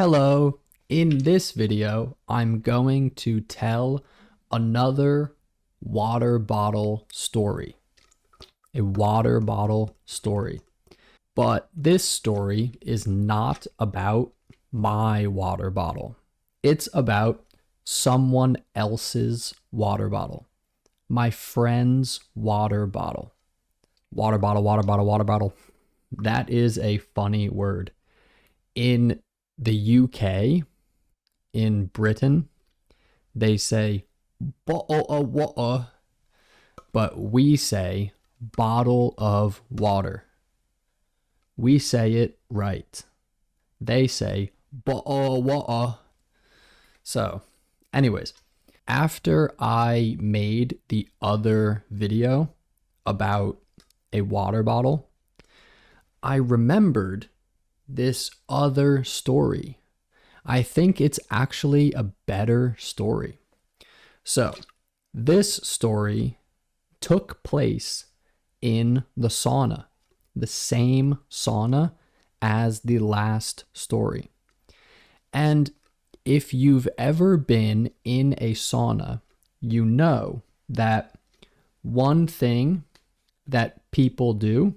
Hello, in this video, I'm going to tell another water bottle story. A water bottle story. But this story is not about my water bottle. It's about someone else's water bottle. My friend's water bottle. Water bottle, water bottle, water bottle. That is a funny word. In the UK, in Britain, they say bottle of water, but we say bottle of water. We say it right. They say bottle of water. So, anyways, after I made the other video about a water bottle, I remembered this other story. I think it's actually a better story. So, this story took place in the sauna, the same sauna as the last story. And if you've ever been in a sauna, you know that one thing that people do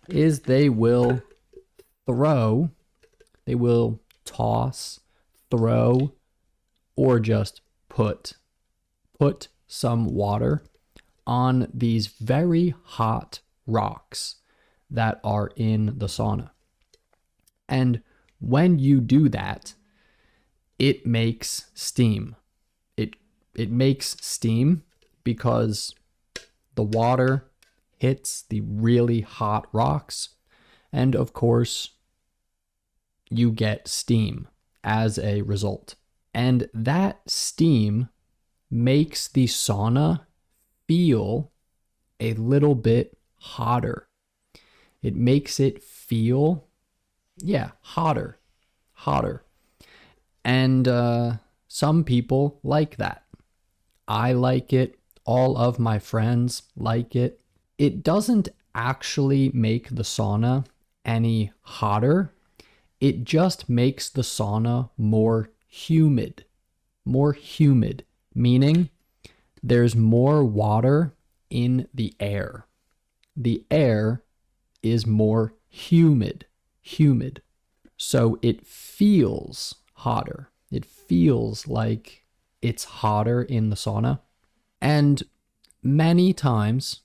is they will toss, throw, or just put some water on these very hot rocks that are in the sauna. And when you do that, it makes steam. It makes steam because the water hits the really hot rocks, and of course, you get steam as a result. And that steam makes the sauna feel a little bit hotter. It makes it feel, hotter. And some people like that. I like it. All of my friends like it. It doesn't actually make the sauna any hotter. It just makes the sauna more humid, meaning there's more water in the air. The air is more humid. So it feels hotter. It feels like it's hotter in the sauna. And many times,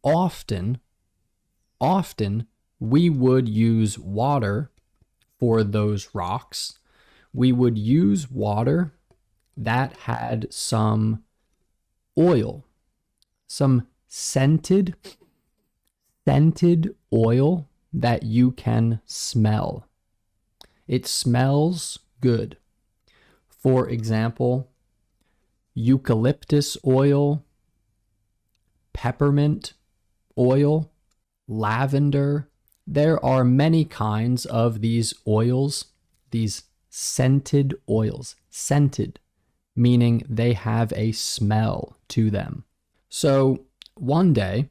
often, we would use water for those rocks. We would use water that had some oil, some scented oil that you can smell. It smells good. For example, eucalyptus oil, peppermint oil, lavender. There are many kinds of these oils, these scented oils. Scented, meaning they have a smell to them. So one day,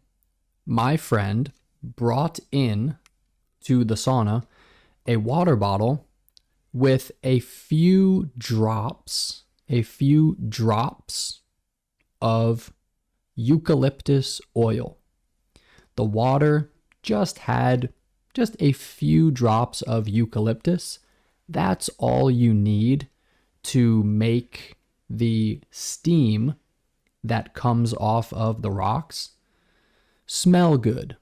my friend brought in to the sauna a water bottle with a few drops of eucalyptus oil. The water just had a few drops of eucalyptus. That's all you need to make the steam that comes off of the rocks smell good.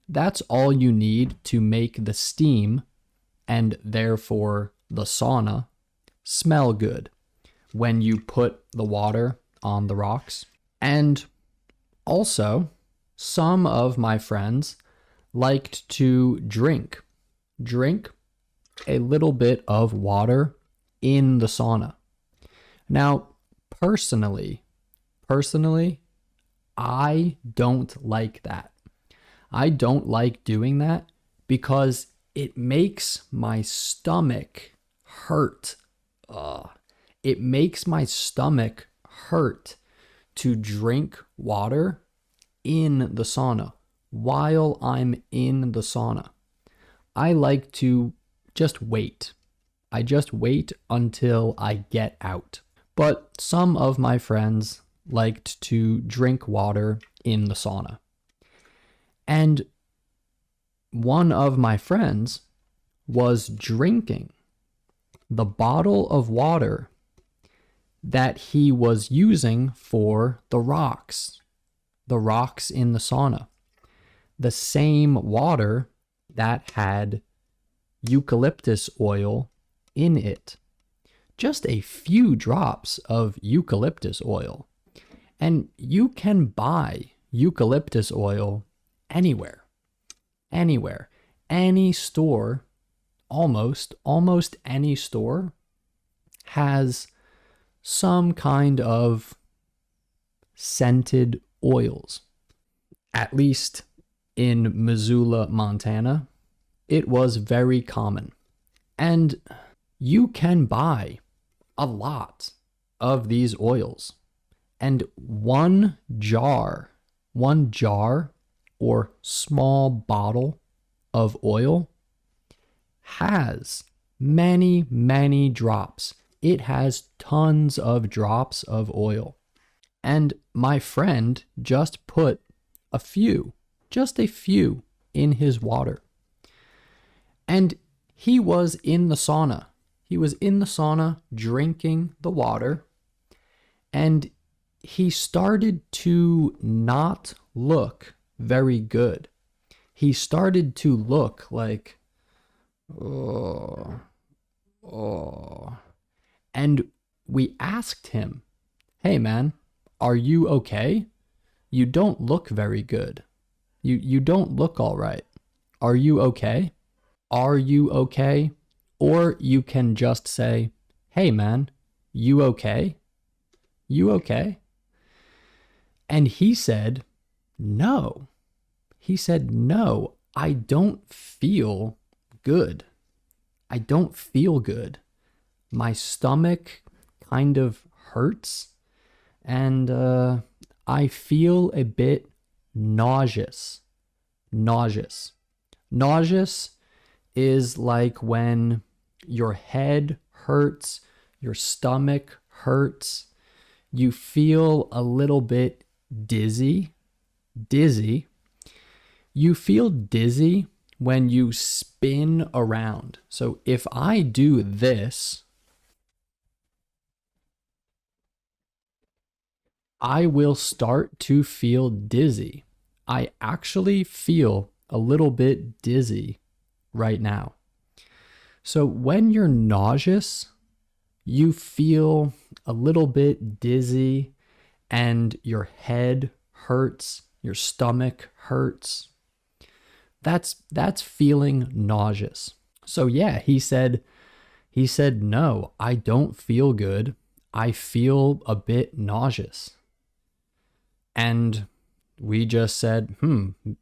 That's all you need to make the steam, and therefore the sauna, smell good when you put the water on the rocks. And also, some of my friends liked to drink a little bit of water in the sauna. Now, personally, I don't like that. I don't like doing that because it makes my stomach hurt. It makes my stomach hurt to drink water in the sauna while I'm in the sauna. I like to just wait. I just wait until I get out. But some of my friends liked to drink water in the sauna. And one of my friends was drinking the bottle of water that he was using for the rocks in the sauna. The same water that had eucalyptus oil in it. Just a few drops of eucalyptus oil. And you can buy eucalyptus oil anywhere. Anywhere. Any store, almost any store has some kind of scented oils. At least in Missoula, Montana, it was very common. And you can buy a lot of these oils. And one jar or small bottle of oil has many, many drops. It has tons of drops of oil. And my friend just put just a few in his water. And he was in the sauna. He was in the sauna drinking the water. And he started to not look very good. He started to look like, oh. And we asked him, hey man, are you okay? You don't look very good. You don't look all right. Are you okay? Are you okay? Or you can just say, hey man, you okay? You okay? And he said, no. He said, no, I don't feel good. I don't feel good. My stomach kind of hurts, and I feel a bit nauseous. Nauseous is like when your head hurts, your stomach hurts, you feel a little bit dizzy. You feel dizzy when you spin around. So if I do this, I will start to feel dizzy. I actually feel a little bit dizzy right now. So when you're nauseous, you feel a little bit dizzy and your head hurts, your stomach hurts. That's feeling nauseous. So yeah, he said, no, I don't feel good. I feel a bit nauseous. And we just said,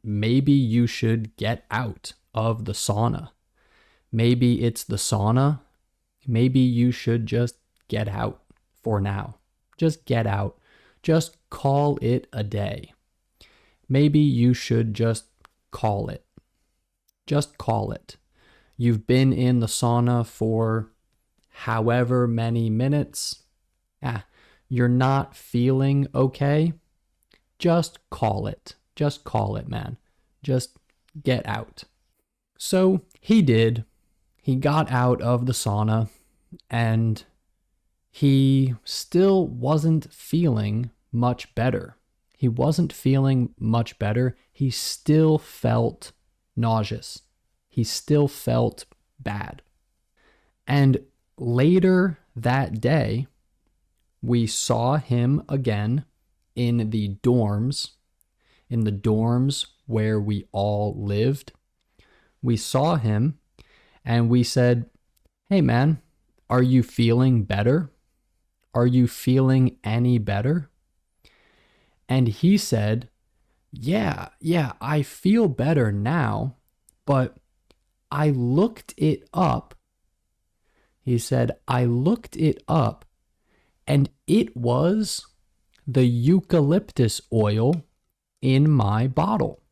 maybe you should get out of the sauna. Maybe it's the sauna. Maybe you should just get out for now. Just get out. Just call it a day. Maybe you should just call it. Just call it. You've been in the sauna for however many minutes. You're not feeling okay. Just call it. Just call it, man. Just get out. So he did. He got out of the sauna and he still wasn't feeling much better. He wasn't feeling much better. He still felt nauseous. He still felt bad. And later that day, we saw him again in the dorms where we all lived. We saw him and we said, hey man, are you feeling better? Are you feeling any better? And he said, yeah, I feel better now, but I looked it up. He said, I looked it up and it was the eucalyptus oil in my bottle.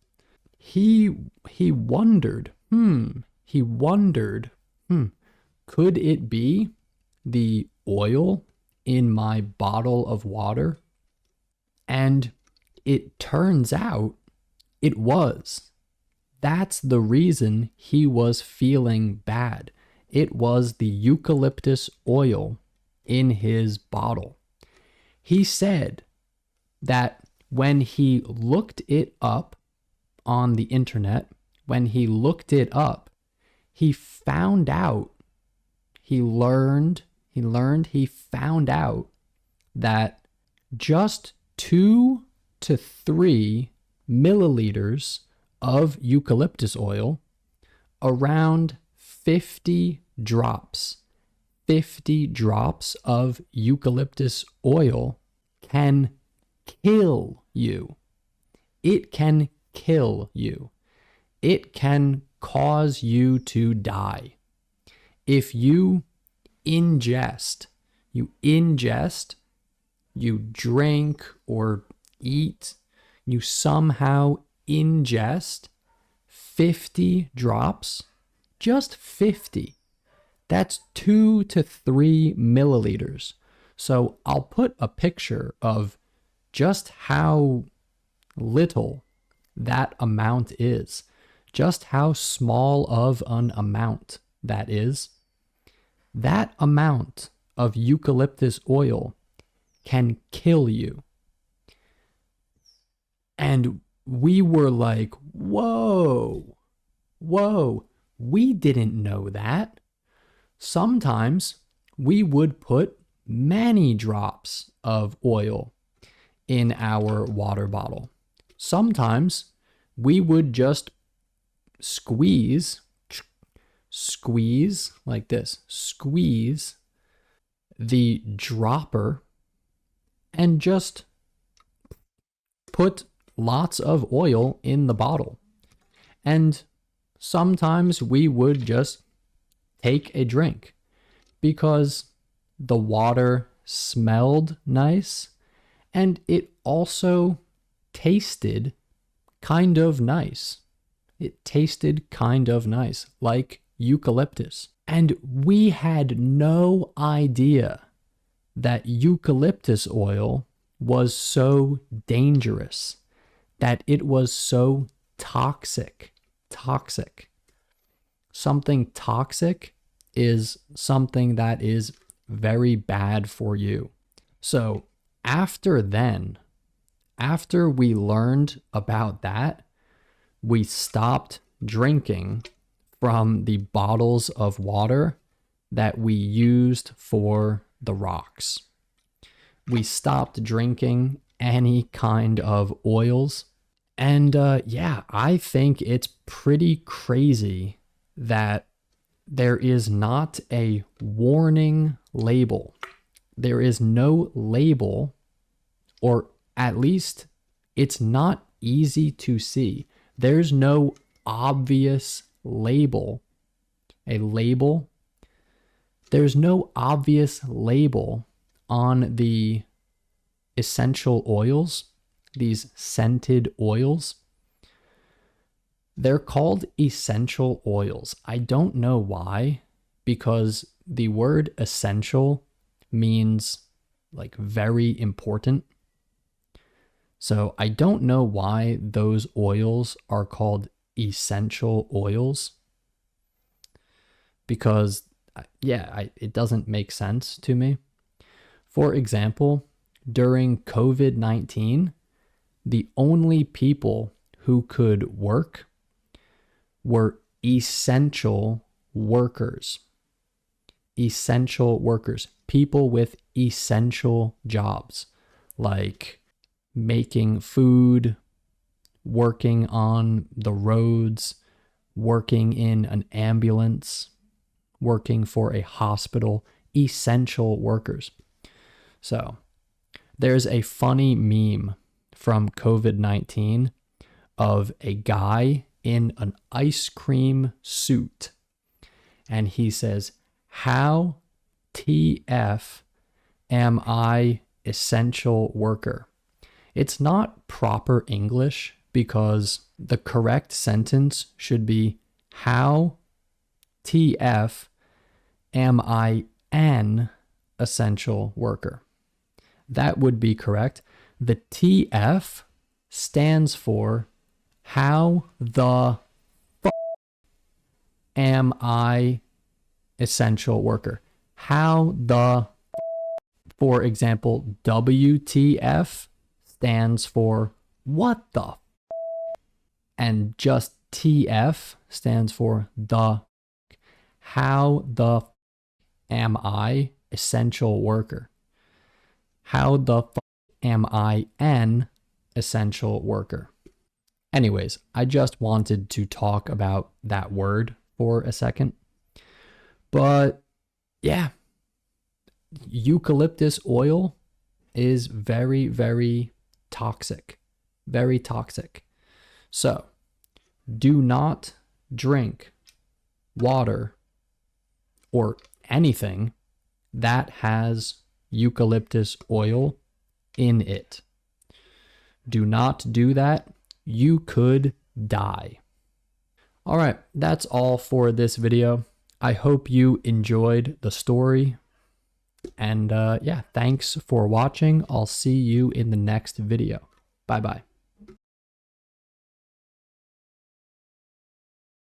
He wondered, Could it be the oil in my bottle of water? And it turns out it was. That's the reason he was feeling bad. It was the eucalyptus oil in his bottle. He said that when he looked it up on the internet, when he looked it up, he found out, he found out that just 2 to 3 milliliters of eucalyptus oil, around 50 drops of eucalyptus oil can kill you. It can kill you. It can cause you to die. If you ingest, you drink or eat, you somehow ingest 50 drops, just 50. That's 2 to 3 milliliters. So I'll put a picture of just how little that amount is, just how small of an amount that is. That amount of eucalyptus oil can kill you. And we were like, whoa, we didn't know that. Sometimes we would put many drops of oil in our water bottle. Sometimes we would just squeeze like this, squeeze the dropper and just put lots of oil in the bottle. And sometimes we would just take a drink because the water smelled nice and it also tasted kind of nice. It tasted kind of nice, like eucalyptus. And we had no idea that eucalyptus oil was so dangerous, that it was so toxic. Something toxic is something that is very bad for you. So after we learned about that, we stopped drinking from the bottles of water that we used for the rocks. We stopped drinking any kind of oils. And I think it's pretty crazy that there is not a warning label. There is no label, or at least it's not easy to see. There's no obvious label. There's no obvious label on the essential oils, these scented oils. They're called essential oils. I don't know why, because the word essential means like very important. So I don't know why those oils are called essential oils, because it doesn't make sense to me. For example, during COVID-19, the only people who could work were essential workers. Essential workers, people with essential jobs, like making food, working on the roads, working in an ambulance, working for a hospital, essential workers. So there's a funny meme from COVID-19 of a guy in an ice cream suit. And he says, "How TF am I essential worker?" It's not proper English because the correct sentence should be, "How TF am I an essential worker? That would be correct. The TF stands for how the am I essential worker? How the, for example, WTF stands for what the, and just TF stands for the. How the am I essential worker? How the am I an essential worker? Anyways, I just wanted to talk about that word for a second. But yeah, eucalyptus oil is very, very toxic. Very toxic. So, do not drink water or anything that has eucalyptus oil in it. Do not do that. You could die. All right, that's all for this video. I hope you enjoyed the story. And yeah, thanks for watching. I'll see you in the next video. Bye-bye.